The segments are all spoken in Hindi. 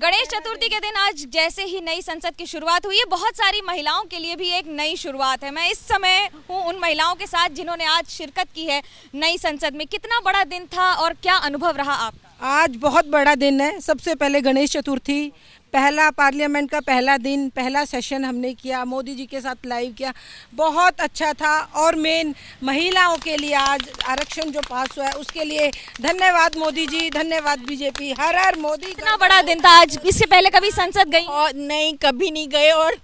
गणेश चतुर्थी के दिन आज जैसे ही नई संसद की शुरुआत हुई है, बहुत सारी महिलाओं के लिए भी एक नई शुरुआत है। मैं इस समय हूँ उन महिलाओं के साथ जिन्होंने आज शिरकत की है नई संसद में। कितना बड़ा दिन था और क्या अनुभव रहा आपका? आज बहुत बड़ा दिन है। सबसे पहले गणेश चतुर्थी, पहला पार्लियामेंट का पहला दिन, पहला सेशन हमने किया, मोदी जी के साथ लाइव किया, बहुत अच्छा था। और मेन महिलाओं के लिए आज आरक्षण जो पास हुआ है उसके लिए धन्यवाद मोदी जी, धन्यवाद बीजेपी, हर हर मोदी। कितना बड़ा दिन था आज। इससे पहले कभी संसद गई? और नहीं, कभी नहीं गए और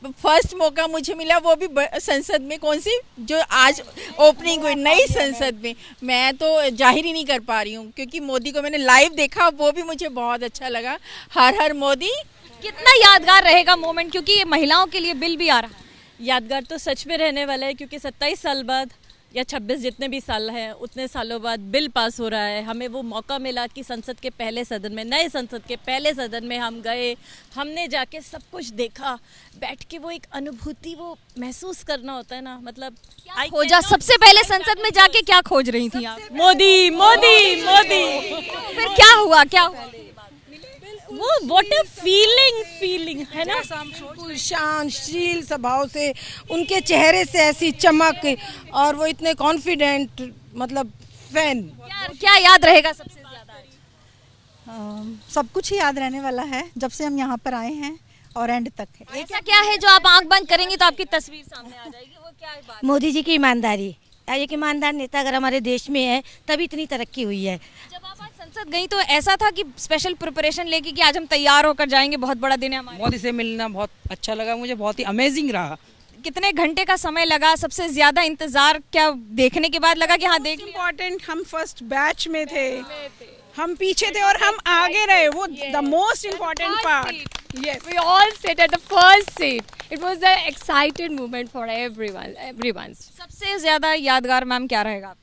फर्स्ट मौका मुझे मिला, वो भी संसद में। कौन सी जो आज ओपनिंग हुई नई संसद में, मैं तो जाहिर ही नहीं कर पा रही हूँ क्योंकि मोदी को मैंने लाइव देखा, वो भी मुझे बहुत अच्छा लगा। हर हर मोदी। कितना यादगार रहेगा मोमेंट, क्योंकि ये महिलाओं के लिए बिल भी आ रहा है। यादगार तो सच में रहने वाला है क्योंकि 27 साल बाद या 26 जितने भी साल हैं उतने सालों बाद बिल पास हो रहा है। हमें वो मौका मिला कि संसद के पहले सदन में, नए संसद के पहले सदन में हम गए, हमने जाके सब कुछ देखा, बैठ के वो एक अनुभूति वो महसूस करना होता है ना। मतलब खोजा सबसे पहले संसद में जाके क्या खोज रही थी आप? मोदी मोदी मोदी। फिर क्या हुआ, क्या हुआ? वो व्हाट अ फीलिंग है ना। शांतशील स्वभाव से, उनके चेहरे से ऐसी चमक, और वो इतने कॉन्फिडेंट, मतलब फैन। क्या याद रहेगा सबसे ज्यादा? सब कुछ ही याद रहने वाला है जब से हम यहाँ पर आए हैं और एंड तक है। ऐसा क्या है जो आप आंख बंद करेंगी तो आपकी तस्वीर सामने आ जाएगी? वो क्या है बात? मोदी जी की ईमानदारी। एक ईमानदार नेता अगर हमारे देश में है तभी इतनी तरक्की हुई है। जब आप आज संसद गई तो ऐसा था कि स्पेशल प्रिपरेशन लेके कि आज हम तैयार होकर जाएंगे, बहुत बड़ा दिन है हमारा? मोदी से मिलना बहुत अच्छा लगा मुझे, बहुत ही अमेजिंग रहा। कितने घंटे का समय लगा? सबसे ज्यादा इंतजार क्या देखने के बाद लगा कि हाँ देख लिया? इम्पोर्टेंट, हम फर्स्ट बैच में थे, हम पीछे थे और हम आगे रहे, वो the most important part. Yes. We all sat at the first seat. It was an excited moment for everyone. सबसे ज्यादा यादगार मैम क्या रहेगा?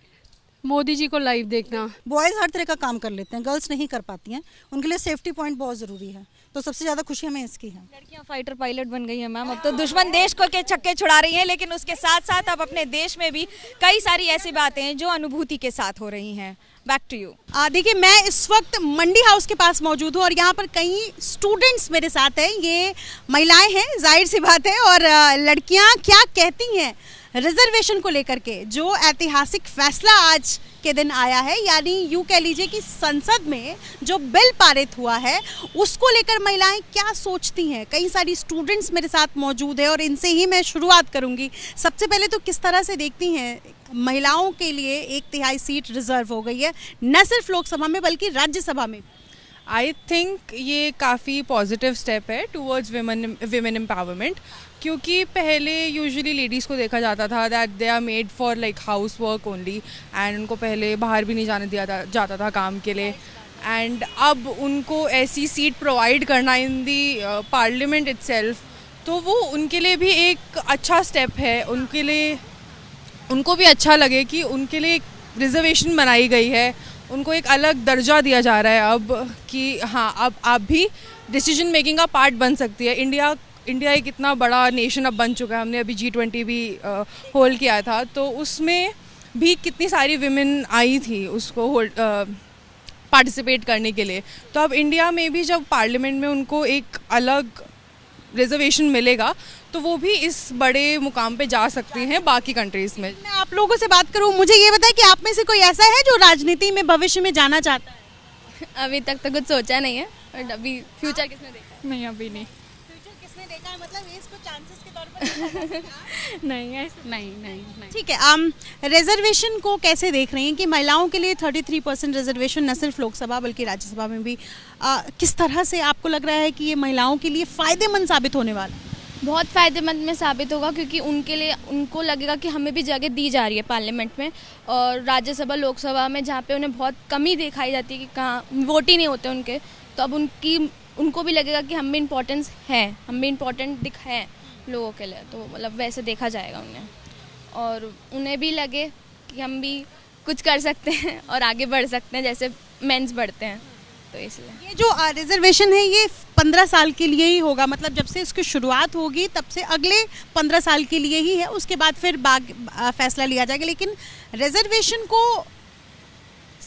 मोदी जी को लाइव देखना। बॉयज़ हर तरह का काम कर लेते हैं, गर्ल्स नहीं कर पाती हैं, उनके लिए सेफ्टी पॉइंट बहुत ज़रूरी है, तो सबसे ज़्यादा खुशी हमें इसकी है। लड़कियां फाइटर पायलट बन गई हैं मैम। अब तो दुश्मन देश को के छक्के छुड़ा रही हैं, लेकिन उसके साथ साथ अब अपने देश में भी कई सारी ऐसी बातें हैं जो अनुभूति के साथ हो रही हैं। Back to you. देखिए, मैं इस वक्त मंडी हाउस के पास मौजूद हूँ और यहाँ पर कई स्टूडेंट्स मेरे साथ हैं। ये महिलाएं हैं, जाहिर सी बात है, और लड़कियाँ क्या कहती हैं रिजर्वेशन को लेकर के, जो ऐतिहासिक फैसला आज के दिन आया है, यानी यूँ कह लीजिए कि संसद में जो बिल पारित हुआ है उसको लेकर महिलाएं क्या सोचती हैं। कई सारी स्टूडेंट्स मेरे साथ मौजूद है और इनसे ही मैं शुरुआत करूंगी। सबसे पहले तो किस तरह से देखती हैं, महिलाओं के लिए 1/3 सीट रिजर्व हो गई है, न सिर्फ लोकसभा में बल्कि राज्यसभा में। आई थिंक ये काफ़ी पॉजिटिव स्टेप है टूवर्ड्स विमेन एम्पावरमेंट, क्योंकि पहले यूजुअली लेडीज़ को देखा जाता था that they are made for like house work only, and उनको पहले बाहर भी नहीं जाने दिया जाता था काम के लिए। एंड अब उनको ऐसी सीट प्रोवाइड करना इन दी पार्लियामेंट इटसेल्फ, तो वो उनके लिए भी एक अच्छा स्टेप है। उनके लिए, उनको भी अच्छा लगे कि उनके लिए एक रिजर्वेशन बनाई गई है, उनको एक अलग दर्जा दिया जा रहा है अब कि हाँ, अब आप भी डिसीजन मेकिंग का पार्ट बन सकती है। इंडिया एक इतना बड़ा नेशन अब बन चुका है। हमने अभी G20 भी होल्ड किया था, तो उसमें भी कितनी सारी विमेन आई थी उसको पार्टिसिपेट करने के लिए। तो अब इंडिया में भी जब पार्लियामेंट में उनको एक अलग रिजर्वेशन मिलेगा तो वो भी इस बड़े मुकाम पे जा सकती हैं बाकी कंट्रीज़ में। मैं आप लोगों से बात करूं, मुझे ये बताएं कि आप में से कोई ऐसा है जो राजनीति में भविष्य में जाना चाहता है? अभी तक तो कुछ सोचा नहीं है, और अभी फ्यूचर किसने देखा? नहीं, अभी नहीं। फ्यूचर किसने देखा है, मतलब इसको चांसेस के तौर पर नहीं, ऐसा नहीं। ठीक है। रिजर्वेशन को कैसे देख रही हैं कि महिलाओं के लिए 33% रिजर्वेशन न सिर्फ लोकसभा बल्कि राज्यसभा में भी, किस तरह से आपको लग रहा है कि ये महिलाओं के लिए फ़ायदेमंद साबित होने वाला है? बहुत फ़ायदेमंद में साबित होगा, क्योंकि उनके लिए, उनको लगेगा कि हमें भी जगह दी जा रही है पार्लियामेंट में, और राज्यसभा लोकसभा में जहाँ पे उन्हें बहुत कमी दिखाई जाती है कि कहाँ वोट ही नहीं होते उनके, तो अब उनको भी लगेगा कि हम भी इम्पोर्टेंस है, हम भी इम्पोर्टेंट दिखाएं लोगों के लिए, तो मतलब वैसे देखा जाएगा उन्हें, और उन्हें भी लगे कि हम भी कुछ कर सकते हैं और आगे बढ़ सकते हैं जैसे मेंस बढ़ते हैं, तो इसलिए। ये जो रिजर्वेशन है ये 15 साल के लिए ही होगा, मतलब जब से इसकी शुरुआत होगी तब से अगले 15 साल के लिए ही है, उसके बाद फिर फैसला लिया जाएगा। लेकिन रिजर्वेशन को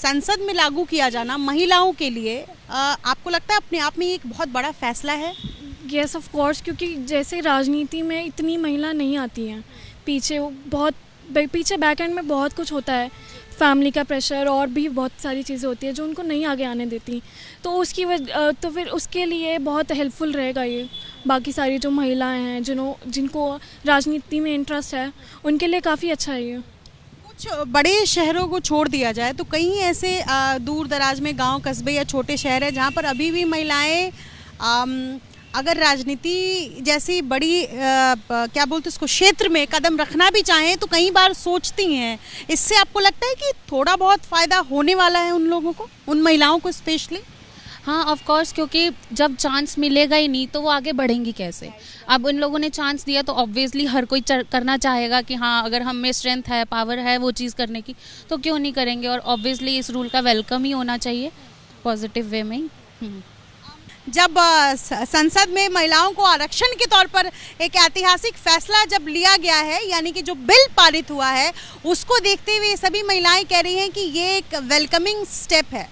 संसद में लागू किया जाना महिलाओं के लिए आपको लगता है अपने आप में एक बहुत बड़ा फैसला है? यस ऑफ कोर्स, क्योंकि जैसे राजनीति में इतनी महिला नहीं आती हैं, पीछे बैक एंड में बहुत कुछ होता है, फैमिली का प्रेशर और भी बहुत सारी चीज़ें होती है जो उनको नहीं आगे आने देती, तो उसकी वजह तो फिर उसके लिए बहुत हेल्पफुल रहेगा ये। बाकी सारी जो महिलाएं हैं जिनको राजनीति में इंटरेस्ट है उनके लिए काफ़ी अच्छा है ये। कुछ बड़े शहरों को छोड़ दिया जाए तो कहीं ऐसे दूर दराज में गांव कस्बे या छोटे शहर है जहां पर अभी भी महिलाएं अगर राजनीति जैसी बड़ी क्या बोलते उसको क्षेत्र में कदम रखना भी चाहें तो कई बार सोचती हैं। इससे आपको लगता है कि थोड़ा बहुत फ़ायदा होने वाला है उन लोगों को, उन महिलाओं को स्पेशली? हाँ ऑफ कोर्स, क्योंकि जब चांस मिलेगा ही नहीं तो वो आगे बढ़ेंगी कैसे। अब इन लोगों ने चांस दिया तो ऑब्वियसली हर कोई करना चाहेगा कि हाँ अगर हम में स्ट्रेंथ है, पावर है वो चीज़ करने की, तो क्यों नहीं करेंगे। और ऑब्वियसली इस रूल का वेलकम ही होना चाहिए पॉजिटिव वे में ही। जब संसद में महिलाओं को आरक्षण के तौर पर एक ऐतिहासिक फैसला जब लिया गया है, यानी कि जो बिल पारित हुआ है, उसको देखते हुए सभी महिलाएं कह रही हैं कि ये एक वेलकमिंग स्टेप है।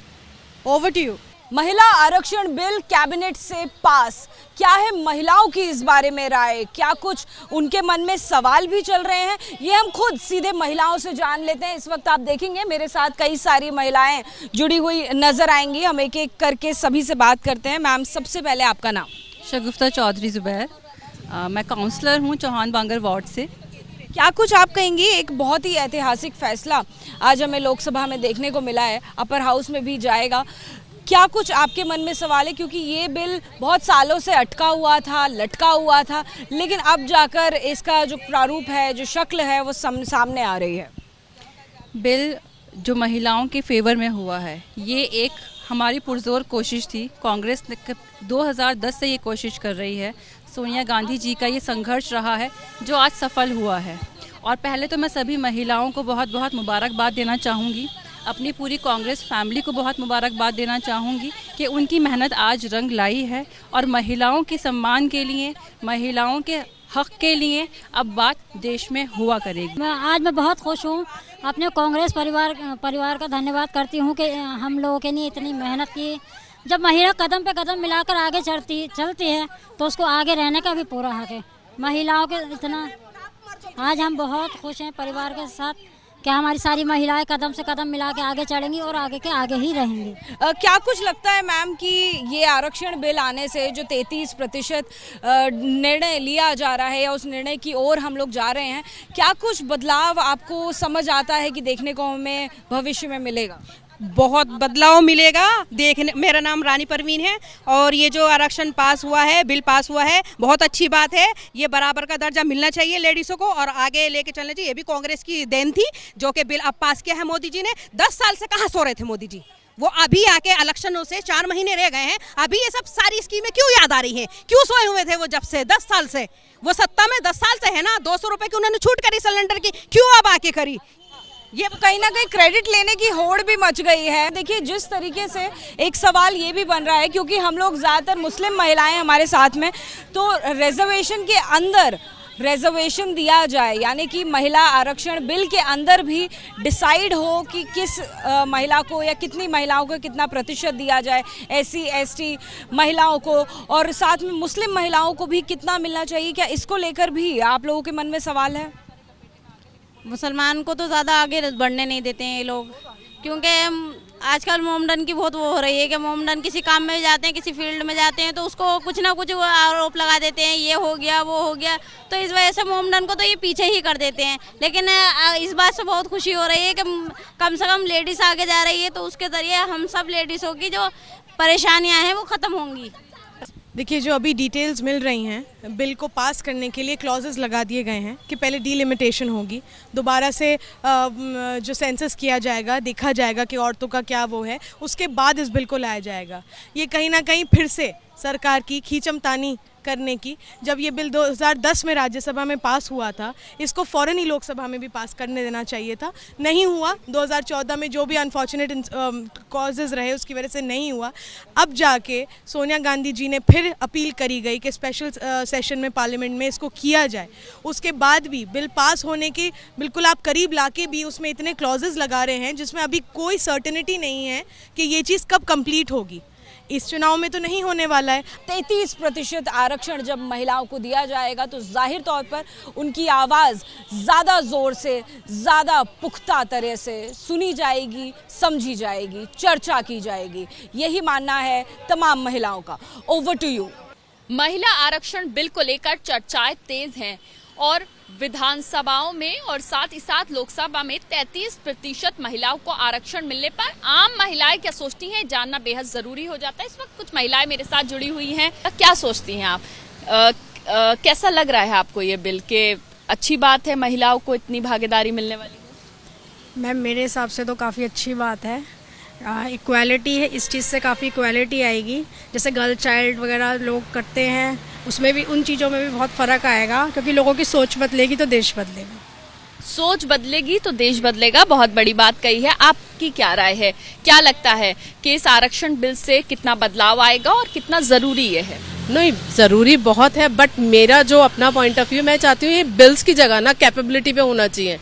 Over to you. महिला आरक्षण बिल कैबिनेट से पास, क्या है महिलाओं की इस बारे में राय, क्या कुछ उनके मन में सवाल भी चल रहे हैं, ये हम खुद सीधे महिलाओं से जान लेते हैं। इस वक्त आप देखेंगे मेरे साथ कई सारी महिलाएं जुड़ी हुई नजर आएंगी, हम एक एक करके सभी से बात करते हैं। मैम सबसे पहले आपका नाम? शगुफ्ता चौधरी ज़ुबैर, मैं काउंसलर हूँ चौहान बांगर वार्ड से। क्या कुछ आप कहेंगी, एक बहुत ही ऐतिहासिक फैसला आज हमें लोकसभा में देखने को मिला है, अपर हाउस में भी जाएगा, क्या कुछ आपके मन में सवाल है? क्योंकि ये बिल बहुत सालों से अटका हुआ था, लटका हुआ था, लेकिन अब जाकर इसका जो प्रारूप है, जो शक्ल है, वो सामने आ रही है। बिल जो महिलाओं के फेवर में हुआ है, ये एक हमारी पुरजोर कोशिश थी। कांग्रेस 2010 से ये कोशिश कर रही है, सोनिया गांधी जी का ये संघर्ष रहा है जो आज सफल हुआ है। और पहले तो मैं सभी महिलाओं को बहुत बहुत मुबारकबाद देना चाहूँगी, अपनी पूरी कांग्रेस फैमिली को बहुत मुबारकबाद देना चाहूँगी कि उनकी मेहनत आज रंग लाई है और महिलाओं के सम्मान के लिए, महिलाओं के हक के लिए अब बात देश में हुआ करेगी। आज मैं बहुत खुश हूँ, अपने कांग्रेस परिवार का धन्यवाद करती हूँ कि हम लोगों के लिए इतनी मेहनत की। जब महिला कदम पे कदम मिलाकर आगे चलती है तो उसको आगे रहने का भी पूरा हक है। महिलाओं के इतना आज हम बहुत खुश हैं परिवार के साथ कि हमारी सारी महिलाएं कदम से कदम मिला के आगे चलेंगी और आगे के आगे ही रहेंगी। क्या कुछ लगता है मैम कि ये आरक्षण बिल आने से जो 33% निर्णय लिया जा रहा है या उस निर्णय की ओर हम लोग जा रहे हैं, क्या कुछ बदलाव आपको समझ आता है कि देखने को हमें भविष्य में मिलेगा? बहुत बदलाव मिलेगा देखने। मेरा नाम रानी परवीन है और ये जो आरक्षण पास हुआ है, बिल पास हुआ है, बहुत अच्छी बात है। ये बराबर का दर्जा मिलना चाहिए लेडीज़ों को और आगे लेके चलना चाहिए। ये भी कांग्रेस की देन थी जो कि बिल अब पास किया है मोदी जी ने। 10 साल से कहाँ सो रहे थे मोदी जी, वो अभी आके इलेक्शनों से 4 महीने रह गए हैं, अभी ये सब सारी स्कीमें क्यों याद आ रही हैं? क्यों सोए हुए थे वो जब से 10 साल से? वो सत्ता में 10 साल से है ना, 200 रुपये की उन्होंने छूट करी सिलेंडर की, क्यों अब आके करी? ये कहीं ना कहीं क्रेडिट लेने की होड़ भी मच गई है। देखिए जिस तरीके से एक सवाल ये भी बन रहा है, क्योंकि हम लोग ज़्यादातर मुस्लिम महिलाएं हमारे साथ में, तो रिजर्वेशन के अंदर रिजर्वेशन दिया जाए, यानी कि महिला आरक्षण बिल के अंदर भी डिसाइड हो कि किस महिला को या कितनी महिलाओं को कितना प्रतिशत दिया जाए, SC ST महिलाओं को, और साथ में मुस्लिम महिलाओं को भी कितना मिलना चाहिए। क्या इसको लेकर भी आप लोगों के मन में सवाल है? मुसलमान को तो ज़्यादा आगे बढ़ने नहीं देते हैं ये लोग, क्योंकि आजकल मोमडन की बहुत वो हो रही है कि मोमडन किसी काम में जाते हैं, किसी फील्ड में जाते हैं तो उसको कुछ ना कुछ आरोप लगा देते हैं, ये हो गया वो हो गया, तो इस वजह से मोमडन को तो ये पीछे ही कर देते हैं। लेकिन इस बात से बहुत खुशी हो रही है कि कम से कम लेडीज़ आगे जा रही है, तो उसके ज़रिए हम सब लेडीज़ों की जो परेशानियाँ हैं वो ख़त्म होंगी। देखिए जो अभी डिटेल्स मिल रही हैं, बिल को पास करने के लिए क्लॉजेस लगा दिए गए हैं कि पहले डिलिमिटेशन होगी, दोबारा से जो सेंसस किया जाएगा, देखा जाएगा कि औरतों का क्या वो है, उसके बाद इस बिल को लाया जाएगा। ये कहीं ना कहीं फिर से सरकार की खींचमतानी करने की। जब ये बिल 2010 में राज्यसभा में पास हुआ था, इसको फ़ौरन ही लोकसभा में भी पास करने देना चाहिए था, नहीं हुआ। 2014 में जो भी अनफॉर्चुनेट कॉजेज़ रहे उसकी वजह से नहीं हुआ। अब जाके सोनिया गांधी जी ने फिर अपील करी गई कि स्पेशल सेशन में पार्लियामेंट में इसको किया जाए। उसके बाद भी बिल पास होने के बिल्कुल आप करीब लाके भी उसमें इतने क्लॉजेज़ लगा रहे हैं जिसमें अभी कोई सर्टेनिटी नहीं है कि ये चीज़ कब कंप्लीट होगी। इस चुनाव में तो नहीं होने वाला है। 33% आरक्षण जब महिलाओं को दिया जाएगा तो जाहिर तौर पर उनकी आवाज़ ज़्यादा ज़ोर से, ज़्यादा पुख्ता तरह से सुनी जाएगी, समझी जाएगी, चर्चा की जाएगी। यही मानना है तमाम महिलाओं का। Over to you. महिला आरक्षण बिल को लेकर चर्चाएं तेज हैं और विधानसभाओं में और साथ ही साथ लोकसभा में 33% महिलाओं को आरक्षण मिलने पर आम महिलाएं क्या सोचती हैं, जानना बेहद जरूरी हो जाता है। इस वक्त कुछ महिलाएं मेरे साथ जुड़ी हुई हैं। क्या सोचती हैं आप? कैसा लग रहा है आपको ये बिल के अच्छी बात है महिलाओं को इतनी भागीदारी मिलने वाली? मैम मेरे हिसाब से तो काफ़ी अच्छी बात है। इक्वालिटी है, इस चीज़ से काफ़ी इक्वालिटी आएगी। जैसे गर्ल चाइल्ड वगैरह लोग करते हैं, उसमें भी उन चीज़ों में भी बहुत फ़र्क आएगा, क्योंकि लोगों की सोच बदलेगी तो देश बदलेगा। सोच बदलेगी तो देश बदलेगा, बहुत बड़ी बात कही है। आपकी क्या राय है? क्या लगता है कि इस आरक्षण बिल से कितना बदलाव आएगा और कितना ज़रूरी ये है? नहीं, ज़रूरी बहुत है, बट मेरा जो अपना पॉइंट ऑफ व्यू, मैं चाहती हूँ ये बिल्स की जगह ना कैपेबिलिटी पे होना चाहिए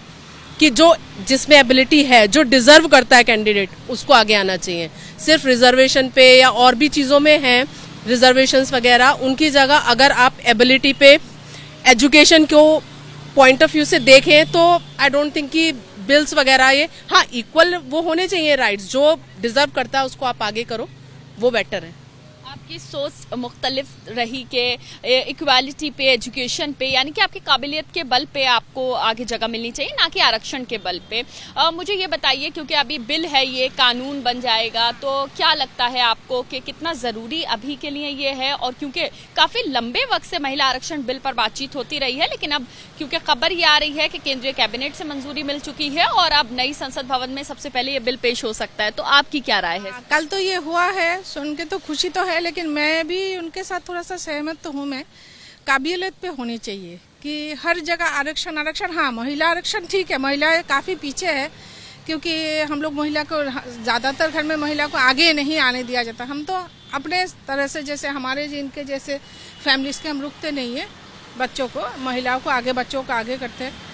कि जो जिसमें एबिलिटी है, जो डिजर्व करता है कैंडिडेट, उसको आगे आना चाहिए। सिर्फ रिजर्वेशन पे या और भी चीज़ों में हैं रिजर्वेशंस वगैरह, उनकी जगह अगर आप एबिलिटी पे, एजुकेशन को पॉइंट ऑफ व्यू से देखें तो आई डोंट थिंक कि बिल्स वगैरह ये, हाँ इक्वल वो होने चाहिए राइट्स, जो डिजर्व करता है उसको आप आगे करो, वो बेटर है। आपकी सोच मुख्तलिफ रही कि इक्वालिटी पे, एजुकेशन पे, यानी कि आपकी काबिलियत के बल पे आपको आगे जगह मिलनी चाहिए, ना कि आरक्षण के बल पे। मुझे ये बताइए, क्योंकि अभी बिल है, ये कानून बन जाएगा, तो क्या लगता है आपको कि कितना ज़रूरी अभी के लिए ये है? और क्योंकि काफ़ी लंबे वक्त से महिला आरक्षण बिल पर बातचीत होती रही है, लेकिन अब क्योंकि खबर ये आ रही है कि केंद्रीय कैबिनेट से मंजूरी मिल चुकी है और अब नई संसद भवन में सबसे पहले ये बिल पेश हो सकता है, तो आपकी क्या राय है? कल तो ये हुआ है, सुन के तो खुशी तो है, लेकिन मैं भी उनके साथ थोड़ा सा सहमत तो हूँ। मैं काबिलियत पे होनी चाहिए कि हर जगह आरक्षण। हाँ, महिला आरक्षण ठीक है, महिला काफ़ी पीछे है, क्योंकि हम लोग महिला को ज़्यादातर घर में महिला को आगे नहीं आने दिया जाता। हम तो अपने तरह से, जैसे हमारे जिनके जैसे फैमिलीज़ के, हम रुकते नहीं है बच्चों को, महिलाओं को आगे, बच्चों को आगे करते हैं।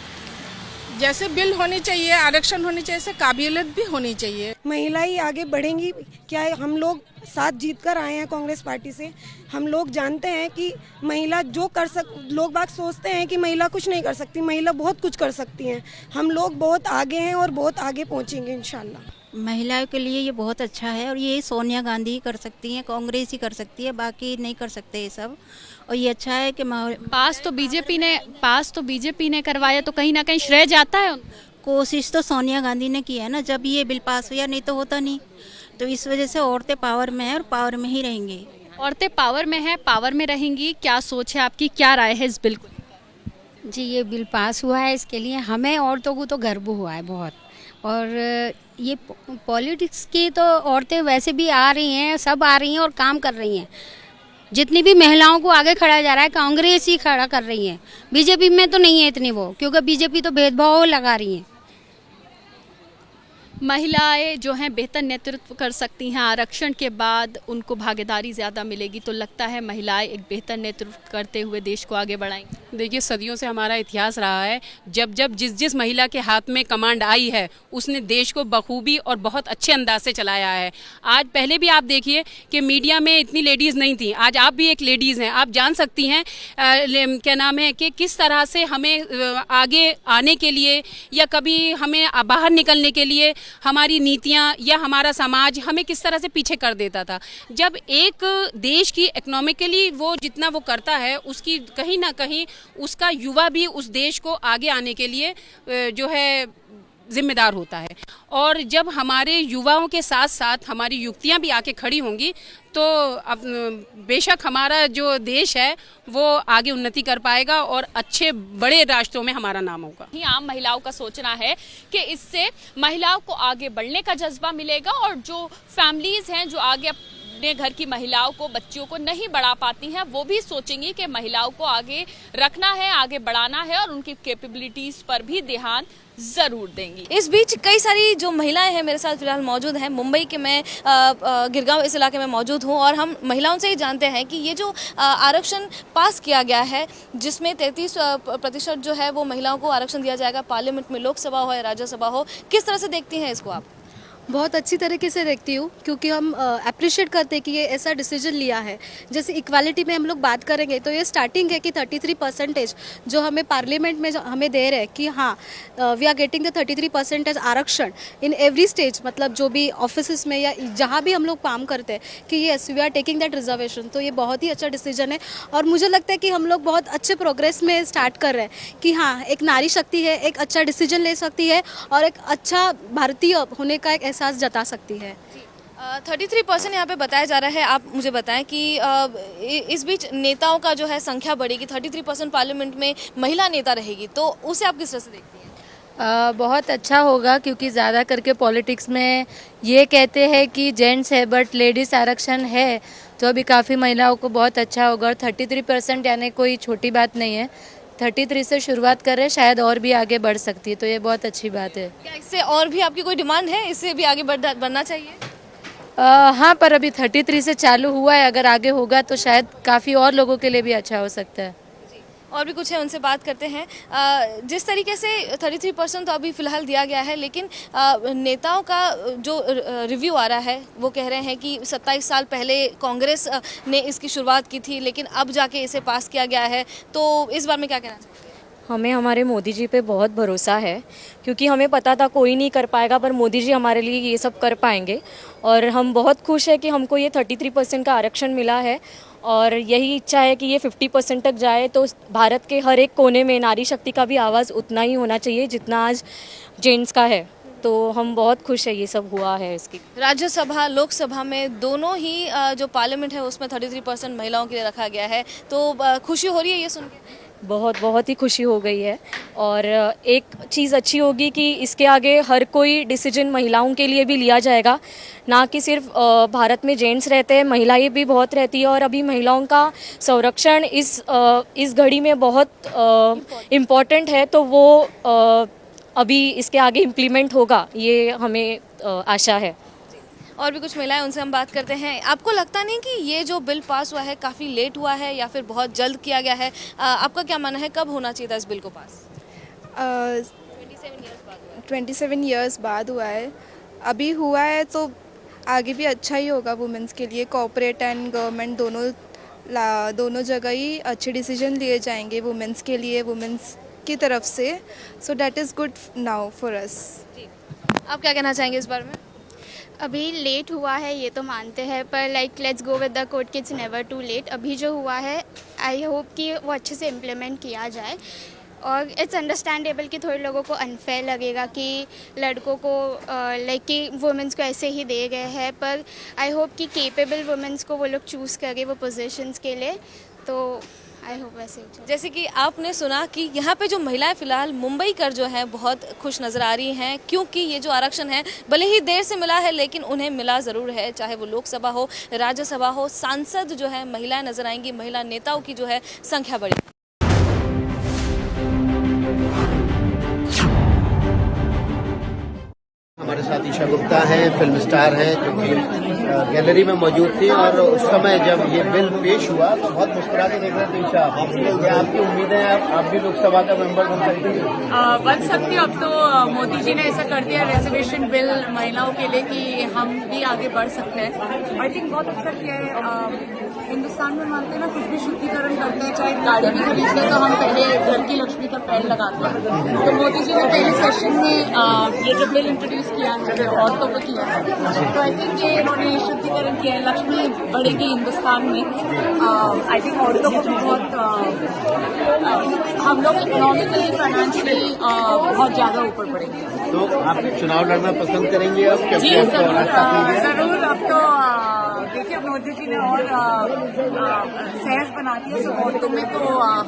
जैसे बिल होनी चाहिए, आरक्षण होनी चाहिए, ऐसे काबिलियत भी होनी चाहिए। महिलाएं आगे बढ़ेंगी क्या? हम लोग साथ जीत कर आए हैं कांग्रेस पार्टी से। हम लोग जानते हैं कि महिला जो लोग बात सोचते हैं कि महिला कुछ नहीं कर सकती, महिला बहुत कुछ कर सकती हैं। हम लोग बहुत आगे हैं और बहुत आगे पहुंचेंगे इंशाल्लाह। महिलाओं के लिए ये बहुत अच्छा है और ये सोनिया गांधी ही कर सकती हैं, कांग्रेस ही कर सकती है, बाकी नहीं कर सकते ये सब। और ये अच्छा है कि पास तो बीजेपी ने करवाया, तो कहीं ना कहीं श्रेय जाता है। कोशिश तो सोनिया गांधी ने की है ना, जब ये बिल पास हुआ, नहीं तो होता नहीं। तो इस वजह से औरतें पावर में है और पावर में ही रहेंगी। औरतें पावर में है, पावर में रहेंगी। क्या सोच है आपकी, क्या राय है इस बिल को? जी, ये बिल पास हुआ है, इसके लिए हमें औरतों को तो गर्व हुआ है बहुत। और ये पॉलिटिक्स की तो औरतें वैसे भी आ रही हैं, सब आ रही हैं और काम कर रही हैं। जितनी भी महिलाओं को आगे खड़ा जा रहा है, कांग्रेस ही खड़ा कर रही है। बीजेपी में तो नहीं है इतनी वो, क्योंकि बीजेपी तो भेदभाव लगा रही है। महिलाएं जो हैं बेहतर नेतृत्व कर सकती हैं, आरक्षण के बाद उनको भागीदारी ज़्यादा मिलेगी, तो लगता है महिलाएं एक बेहतर नेतृत्व करते हुए देश को आगे बढ़ाएंगी। देखिए, सदियों से हमारा इतिहास रहा है, जब जब जिस महिला के हाथ में कमांड आई है, उसने देश को बखूबी और बहुत अच्छे अंदाज से चलाया है। आज पहले भी आप देखिए कि मीडिया में इतनी लेडीज़ नहीं थी, आज आप भी एक लेडीज़ हैं। आप जान सकती हैं क्या नाम है कि किस तरह से हमें आगे आने के लिए या कभी हमें बाहर निकलने के लिए हमारी नीतियां या हमारा समाज हमें किस तरह से पीछे कर देता था। जब एक देश की इकोनॉमिकली वो जितना वो करता है, उसकी कहीं ना कहीं उसका युवा भी उस देश को आगे आने के लिए जो है जिम्मेदार होता है। और जब हमारे युवाओं के साथ साथ हमारी युवतियां भी आके खड़ी होंगी, तो अब बेशक हमारा जो देश है वो आगे उन्नति कर पाएगा और अच्छे बड़े राष्ट्रों में हमारा नाम होगा। आम महिलाओं का सोचना है कि इससे महिलाओं को आगे बढ़ने का जज्बा मिलेगा और जो फैमिलीज हैं, जो आगे अपने घर की महिलाओं को, बच्चियों को नहीं बढ़ा पाती हैं, वो भी सोचेंगी कि महिलाओं को आगे रखना है, आगे बढ़ाना है और उनकी कैपेबिलिटीज पर भी ध्यान जरूर देंगी। इस बीच कई सारी जो महिलाएं हैं मेरे साथ फिलहाल मौजूद हैं। मुंबई के मैं गिरगांव इस इलाके में मौजूद हूं और हम महिलाओं से ही जानते हैं कि ये जो आरक्षण पास किया गया है, जिसमें 33% जो है वो महिलाओं को आरक्षण दिया जाएगा पार्लियामेंट में, लोकसभा हो या राज्यसभा हो, किस तरह से देखती हैं इसको आप? बहुत अच्छी तरीके से देखती हूँ, क्योंकि हम अप्रिशिएट करते हैं कि ये ऐसा डिसीजन लिया है। जैसे इक्वालिटी में हम लोग बात करेंगे तो ये स्टार्टिंग है कि 33% जो हमें पार्लियामेंट में हमें दे रहे हैं कि हाँ वी आर गेटिंग द 33% आरक्षण इन एवरी स्टेज, मतलब जो भी ऑफिस में या जहाँ भी हम लोग काम करते हैं कि yes we are taking that reservation. तो ये बहुत ही अच्छा डिसीजन है और मुझे लगता है कि हम लोग बहुत अच्छे प्रोग्रेस में स्टार्ट कर रहे हैं कि हाँ एक नारी शक्ति है, एक अच्छा डिसीजन ले सकती है और एक अच्छा भारतीय होने का एक एहसास जता सकती है। 33% यहाँ पे बताया जा रहा है। आप मुझे बताएं कि इस बीच नेताओं का जो है संख्या बढ़ेगी, 33% पार्लियामेंट में महिला नेता रहेगी, तो उसे आप किस तरह से देखती हैं? बहुत अच्छा होगा, क्योंकि ज़्यादा करके पॉलिटिक्स में ये कहते हैं कि जेंट्स है बट लेडीज़ आरक्षण है, तो अभी काफ़ी महिलाओं को बहुत अच्छा होगा। और 33% यानी कोई छोटी बात नहीं है। 33 से शुरुआत करें, शायद और भी आगे बढ़ सकती है, तो ये बहुत अच्छी बात है। क्या इससे और भी आपकी कोई डिमांड है, इससे भी आगे बढ़ना चाहिए? हाँ, पर अभी 33 से चालू हुआ है, अगर आगे होगा तो शायद काफ़ी और लोगों के लिए भी अच्छा हो सकता है। और भी कुछ है, उनसे बात करते हैं। जिस तरीके से 33% तो अभी फिलहाल दिया गया है, लेकिन नेताओं का जो रिव्यू आ रहा है वो कह रहे हैं कि 27 साल पहले कांग्रेस ने इसकी शुरुआत की थी, लेकिन अब जाके इसे पास किया गया है, तो इस बारे में क्या कहना चाहिए? हमें हमारे मोदी जी पे बहुत भरोसा है, क्योंकि हमें पता था कोई नहीं कर पाएगा, पर मोदी जी हमारे लिए ये सब कर पाएंगे और हम बहुत खुश है कि हमको ये 33% का आरक्षण मिला है और यही इच्छा है कि ये 50% तक जाए, तो भारत के हर एक कोने में नारी शक्ति का भी आवाज़ उतना ही होना चाहिए जितना आज जेंट्स का है। तो हम बहुत खुश है ये सब हुआ है इसकी। राज्यसभा लोकसभा में दोनों ही जो पार्लियामेंट है उसमें 33% महिलाओं के लिए रखा गया है, तो खुशी हो रही है ये सुन के? बहुत ही खुशी हो गई है। और एक चीज़ अच्छी होगी कि इसके आगे हर कोई डिसीजन महिलाओं के लिए भी लिया जाएगा, ना कि सिर्फ भारत में जेंट्स रहते हैं, महिलाएं भी बहुत रहती है और अभी महिलाओं का संरक्षण इस घड़ी में बहुत इम्पॉर्टेंट है, तो वो अभी इसके आगे इम्प्लीमेंट होगा, ये हमें आशा है। और भी कुछ महिलाएं, उनसे हम बात करते हैं। आपको लगता नहीं कि ये जो बिल पास हुआ है काफ़ी लेट हुआ है या फिर बहुत जल्द किया गया है? आपका क्या मानना है, कब होना चाहिए था इस बिल को पास? 27 ईयर्स बाद हुआ है, अभी हुआ है तो आगे भी अच्छा ही होगा वुमेंस के लिए। कॉर्पोरेट एंड गवर्नमेंट दोनों जगह ही अच्छे डिसीजन लिए जाएंगे वुमेंस के लिए, वुमेंस की तरफ से। So that is good now for us. आप क्या कहना चाहेंगे इस बारे में? अभी लेट हुआ है ये तो मानते हैं, पर like let's go with the court कि इट्स नेवर टू लेट। अभी जो हुआ है आई होप कि वो अच्छे से इम्प्लीमेंट किया जाए और इट्स अंडरस्टैंडेबल कि थोड़े लोगों को अनफेयर लगेगा कि लड़कों को लाइक कि वुमेंस को ऐसे ही दे गए हैं, पर आई होप कि केपेबल वुमेंस को वो लोग चूज़ करें वो पोजीशंस के लिए, तो आई होप वैसे। जैसे कि आपने सुना कि यहाँ पे जो महिलाएं फिलहाल मुंबई कर जो हैं बहुत खुश नज़र आ रही हैं, क्योंकि ये जो आरक्षण है भले ही देर से मिला है लेकिन उन्हें मिला ज़रूर है। चाहे वो लोकसभा हो, राज्यसभा हो, सांसद जो है महिलाएं नज़र आएंगी, महिला नेताओं की जो है संख्या बढ़ेगी। हमारे साथ ईशा गुप्ता हैं, फिल्म स्टार हैं, जो कि गैलरी में मौजूद थी और उस समय जब ये बिल पेश हुआ तो बहुत मुस्कुरा के देख रहे थे। ईशा, क्या आपकी उम्मीदें हैं, आप भी लोकसभा का मेंबर बन सकती हैं? बन सकती हूँ। अब तो मोदी जी ने ऐसा कर दिया रिजर्वेशन बिल महिलाओं के लिए कि हम भी आगे बढ़ सकते हैं। आई थिंक बहुत अच्छा किया है। हिंदुस्तान में मानते हैं ना, कुछ भी शुद्धिकरण करते हैं, चाहे गाड़ी भी खरीदते हैं तो हम पहले घर की लक्ष्मी का पैर लगाते हैं। तो मोदी जी ने पहले सेशन में ये जो बिल इंट्रोड्यूस किया है औरतों को किया है, तो आई थिंक ये इन्होंने शुद्धिकरण किया है, लक्ष्मी बढ़ेगी हिंदुस्तान में। आई थिंक औरतों को भी बहुत हम लोग इकोनॉमिकली फाइनेंशियली बहुत ज़्यादा ऊपर बढ़ेंगे। तो आप चुनाव लड़ना पसंद करेंगे अब? जी जरूर। अब तो देखिए मोदी जी ने और सहज बना दिया, सो औरतों में तो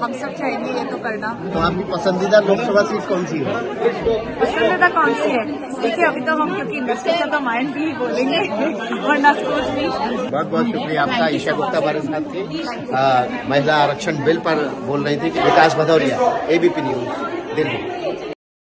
हम सब चाहेंगे ये तो करना। तो आपकी पसंदीदा लोकसभा सीट कौन सी है? पसंदीदा कौन सी है? देखिए अभी तो हम क्योंकि इंडस्ट्री से तो माइंड भी बोलेंगे वरना सोच भी। बहुत बहुत शुक्रिया आपका। ईशा गुप्ता हमारे साथ थी, महिला आरक्षण बिल पर बोल रही थी। विकास भदौरिया, ABP न्यूज, दिल्ली।